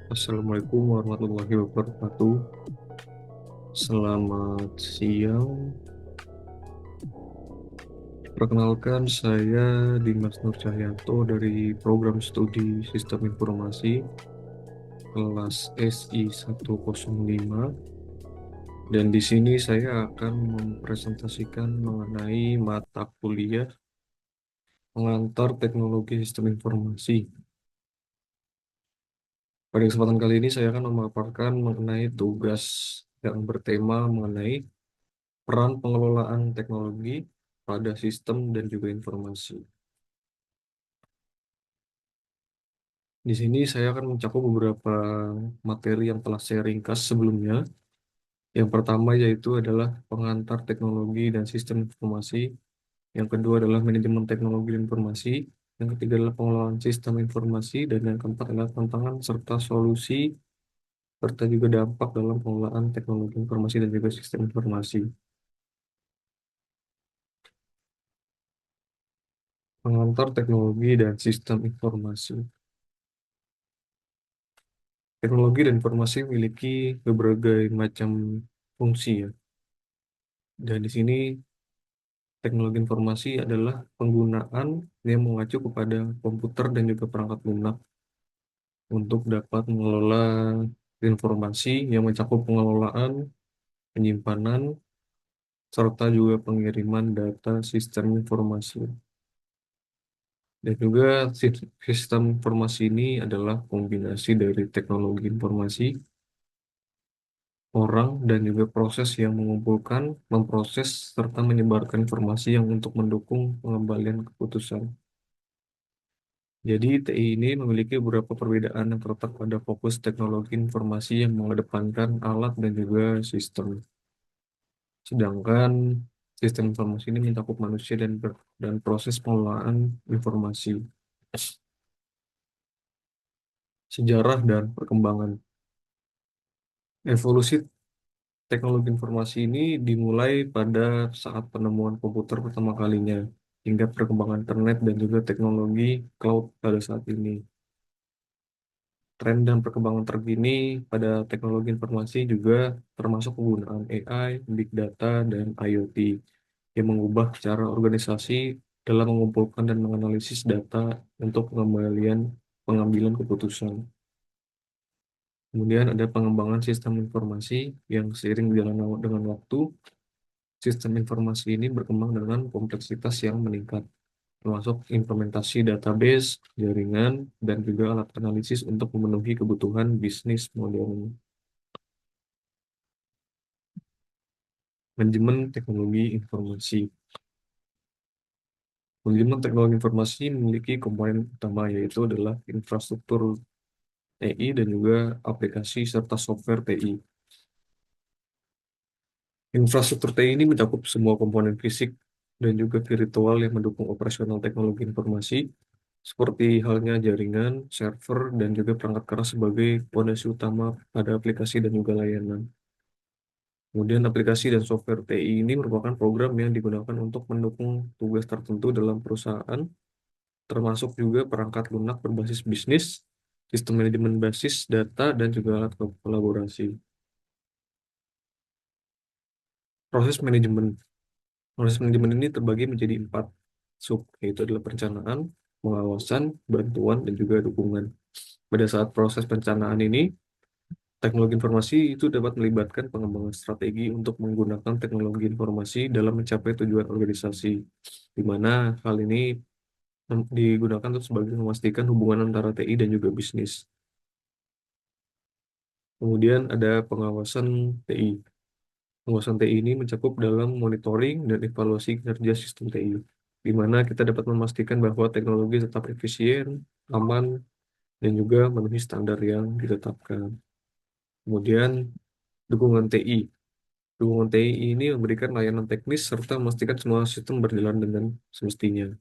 Assalamualaikum warahmatullahi wabarakatuh. Selamat siang. Perkenalkan, saya Dimas Nur Cahyanto dari Program Studi Sistem Informasi kelas SI 105. Dan di sini saya akan mempresentasikan mengenai mata kuliah pengantar teknologi sistem informasi. Pada kesempatan kali ini saya akan memaparkan mengenai tugas yang bertema mengenai peran pengelolaan teknologi pada sistem dan juga informasi. Di sini saya akan mencakup beberapa materi yang telah saya ringkas sebelumnya. Yang pertama yaitu adalah pengantar teknologi dan sistem informasi. Yang kedua adalah manajemen teknologi dan informasi. Yang ketiga adalah pengelolaan sistem informasi. Dan yang keempat adalah tantangan serta solusi, serta juga dampak dalam pengelolaan teknologi informasi dan juga sistem informasi. Pengantar teknologi dan sistem informasi. Teknologi dan informasi memiliki berbagai macam fungsi ya. Dan di sini teknologi informasi adalah penggunaan yang mengacu kepada komputer dan juga perangkat lunak untuk dapat mengelola informasi yang mencakup pengelolaan, penyimpanan, serta juga pengiriman data sistem informasi. Dan juga sistem informasi ini adalah kombinasi dari teknologi informasi, orang, dan juga proses yang mengumpulkan, memproses, serta menyebarkan informasi yang untuk mendukung pengembalian keputusan. Jadi, TI ini memiliki beberapa perbedaan yang terletak pada fokus teknologi informasi yang mengedepankan alat dan juga sistem. Sedangkan sistem informasi ini mencakup manusia dan proses pengelolaan informasi. Sejarah dan perkembangan. Evolusi teknologi informasi ini dimulai pada saat penemuan komputer pertama kalinya, hingga perkembangan internet dan juga teknologi cloud pada saat ini. Tren dan perkembangan terkini pada teknologi informasi juga termasuk penggunaan AI, Big Data, dan IoT yang mengubah cara organisasi dalam mengumpulkan dan menganalisis data untuk pengambilan keputusan. Kemudian ada pengembangan sistem informasi yang seiring berjalan dengan waktu, sistem informasi ini berkembang dengan kompleksitas yang meningkat, termasuk implementasi database, jaringan, dan juga alat analisis untuk memenuhi kebutuhan bisnis modern. Manajemen teknologi informasi. Manajemen teknologi informasi memiliki komponen utama yaitu adalah infrastruktur TI dan juga aplikasi serta software TI. Infrastruktur TI ini mencakup semua komponen fisik dan juga virtual yang mendukung operasional teknologi informasi, seperti halnya jaringan, server, dan juga perangkat keras sebagai fondasi utama pada aplikasi dan juga layanan. Kemudian aplikasi dan software TI ini merupakan program yang digunakan untuk mendukung tugas tertentu dalam perusahaan, termasuk juga perangkat lunak berbasis bisnis, sistem manajemen basis data, dan juga alat kolaborasi. Proses manajemen. Proses manajemen ini terbagi menjadi 4 sub, yaitu adalah perencanaan, pengawasan, bantuan, dan juga dukungan. Pada saat proses perencanaan ini, teknologi informasi itu dapat melibatkan pengembangan strategi untuk menggunakan teknologi informasi dalam mencapai tujuan organisasi, di mana hal ini digunakan untuk sebagai memastikan hubungan antara TI dan juga bisnis. Kemudian ada pengawasan TI. Pengawasan TI ini mencakup dalam monitoring dan evaluasi kinerja sistem TI, di mana kita dapat memastikan bahwa teknologi tetap efisien, aman, dan juga memenuhi standar yang ditetapkan. Kemudian, dukungan TI. Dukungan TI ini memberikan layanan teknis serta memastikan semua sistem berjalan dengan semestinya.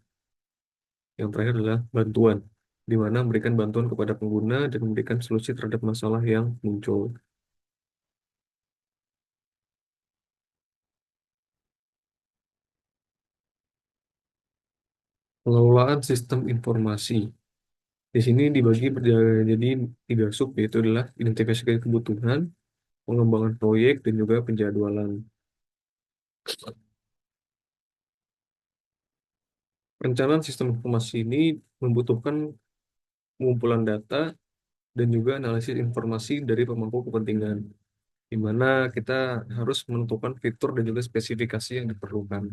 Yang terakhir adalah bantuan, di mana memberikan bantuan kepada pengguna dan memberikan solusi terhadap masalah yang muncul. Pengelolaan sistem informasi. Di sini dibagi jadi tiga sub, yaitu adalah identifikasi kebutuhan, pengembangan proyek, dan juga penjadwalan. Perencanaan sistem informasi ini membutuhkan pengumpulan data dan juga analisis informasi dari pemangku kepentingan, di mana kita harus menentukan fitur dan juga spesifikasi yang diperlukan.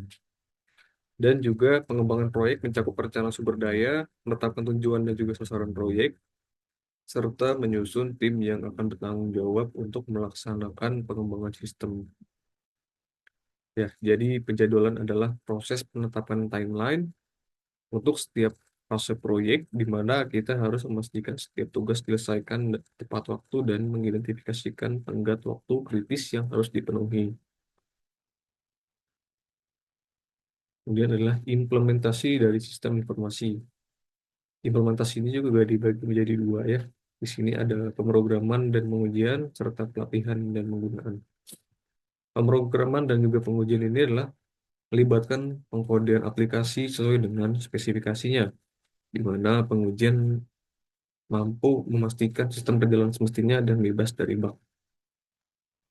Dan juga pengembangan proyek mencakup perencanaan sumber daya, menetapkan tujuan dan juga sasaran proyek, serta menyusun tim yang akan bertanggung jawab untuk melaksanakan pengembangan sistem. Ya, jadi penjadwalan adalah proses penetapan timeline untuk setiap fase proyek, di mana kita harus memastikan setiap tugas diselesaikan tepat waktu dan mengidentifikasikan tenggat waktu kritis yang harus dipenuhi. Kemudian adalah implementasi dari sistem informasi. Implementasi ini juga dibagi menjadi dua ya. Di sini ada pemrograman dan pengujian, serta pelatihan dan penggunaan. Pemrograman dan juga pengujian ini adalah melibatkan pengkodean aplikasi sesuai dengan spesifikasinya, di mana pengujian mampu memastikan sistem berjalan semestinya dan bebas dari bug.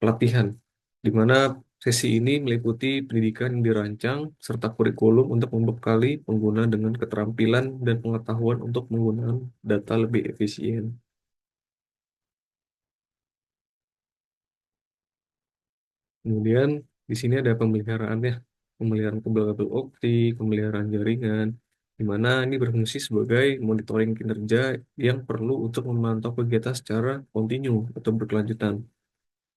Pelatihan, di mana sesi ini meliputi pendidikan yang dirancang serta kurikulum untuk membekali pengguna dengan keterampilan dan pengetahuan untuk menggunakan data lebih efisien. Kemudian di sini ada pemeliharaannya, pemeliharaan kabel-kabel optik, pemeliharaan jaringan, di mana ini berfungsi sebagai monitoring kinerja yang perlu untuk memantau kegiatan secara kontinu atau berkelanjutan,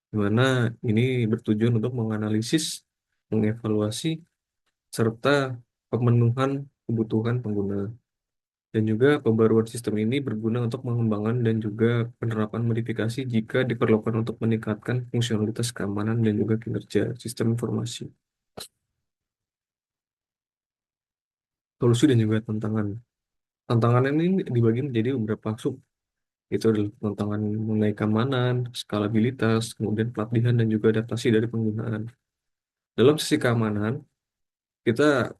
di mana ini bertujuan untuk menganalisis, mengevaluasi, serta pemenuhan kebutuhan pengguna. Dan juga pembaruan sistem ini berguna untuk mengembangkan dan juga penerapan modifikasi jika diperlukan untuk meningkatkan fungsionalitas keamanan dan juga kinerja sistem informasi. Solusi dan juga tantangan. Tantangan ini dibagi menjadi beberapa sub. Itu adalah tantangan mengenai keamanan, skalabilitas, kemudian pelatihan dan juga adaptasi dari penggunaan. Dalam sisi keamanan, kita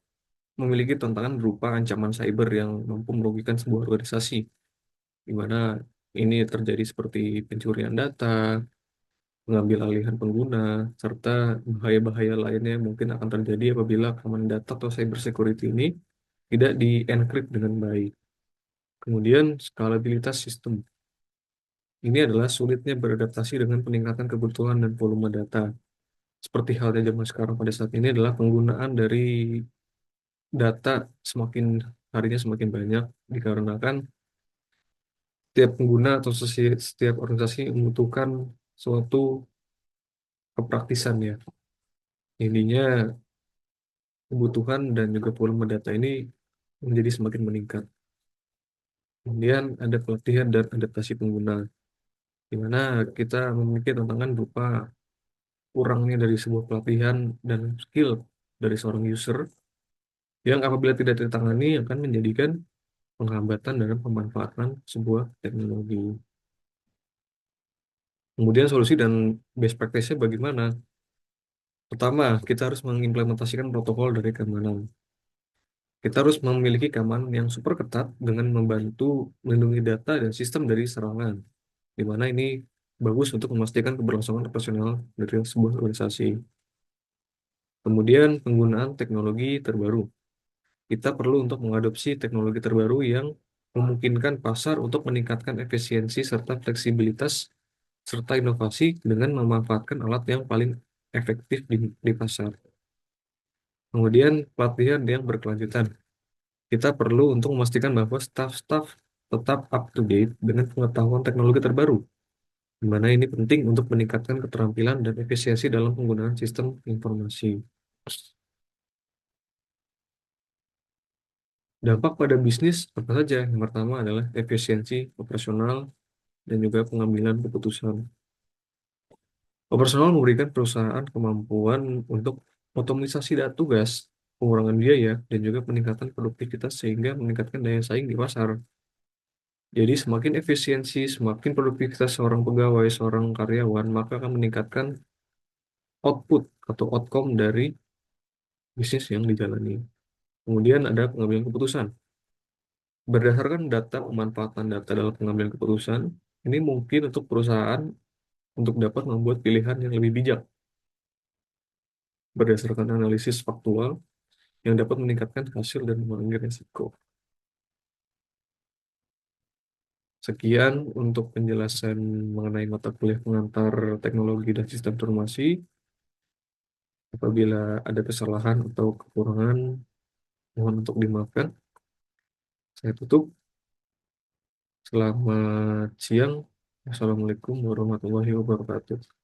memiliki tantangan berupa ancaman cyber yang mampu merugikan sebuah organisasi, di mana ini terjadi seperti pencurian data, pengambil alihan pengguna, serta bahaya-bahaya lainnya yang mungkin akan terjadi apabila keamanan data atau cyber security ini tidak di-encrypt dengan baik. Kemudian, skalabilitas sistem. Ini adalah sulitnya beradaptasi dengan peningkatan kebutuhan dan volume data. Seperti halnya zaman sekarang pada saat ini adalah penggunaan dari data semakin harinya semakin banyak dikarenakan setiap pengguna atau setiap organisasi membutuhkan suatu kepraktisan ya. Ininya kebutuhan dan juga volume data ini menjadi semakin meningkat. Kemudian ada pelatihan dan adaptasi pengguna, di mana kita memiliki tantangan berupa kurangnya dari sebuah pelatihan dan skill dari seorang user yang apabila tidak ditangani akan menjadikan penghambatan dalam pemanfaatan sebuah teknologi. Kemudian solusi dan best practice-nya bagaimana? Pertama, kita harus mengimplementasikan protokol dari keamanan. Kita harus memiliki keamanan yang super ketat dengan membantu melindungi data dan sistem dari serangan, di mana ini bagus untuk memastikan keberlangsungan operasional dari sebuah organisasi. Kemudian penggunaan teknologi terbaru. Kita perlu untuk mengadopsi teknologi terbaru yang memungkinkan pasar untuk meningkatkan efisiensi serta fleksibilitas serta inovasi dengan memanfaatkan alat yang paling efektif di pasar. Kemudian pelatihan yang berkelanjutan. Kita perlu untuk memastikan bahwa staf-staf tetap up to date dengan pengetahuan teknologi terbaru, di mana ini penting untuk meningkatkan keterampilan dan efisiensi dalam penggunaan sistem informasi. Dampak pada bisnis apa saja? Yang pertama adalah efisiensi operasional dan juga pengambilan keputusan. Operasional memberikan perusahaan kemampuan untuk otomatisasi tugas, pengurangan biaya, dan juga peningkatan produktivitas sehingga meningkatkan daya saing di pasar. Jadi semakin efisiensi, semakin produktivitas seorang pegawai, seorang karyawan, maka akan meningkatkan output atau outcome dari bisnis yang dijalani. Kemudian ada pengambilan keputusan. Berdasarkan data pemanfaatan data dalam pengambilan keputusan, ini mungkin untuk perusahaan untuk dapat membuat pilihan yang lebih bijak berdasarkan analisis faktual yang dapat meningkatkan hasil dan mengurangi risiko. Sekian untuk penjelasan mengenai mata kuliah pengantar teknologi dan sistem informasi. Apabila ada kesalahan atau kekurangan, mohon untuk dimaafkan. Saya tutup. Selamat siang. Assalamualaikum warahmatullahi wabarakatuh.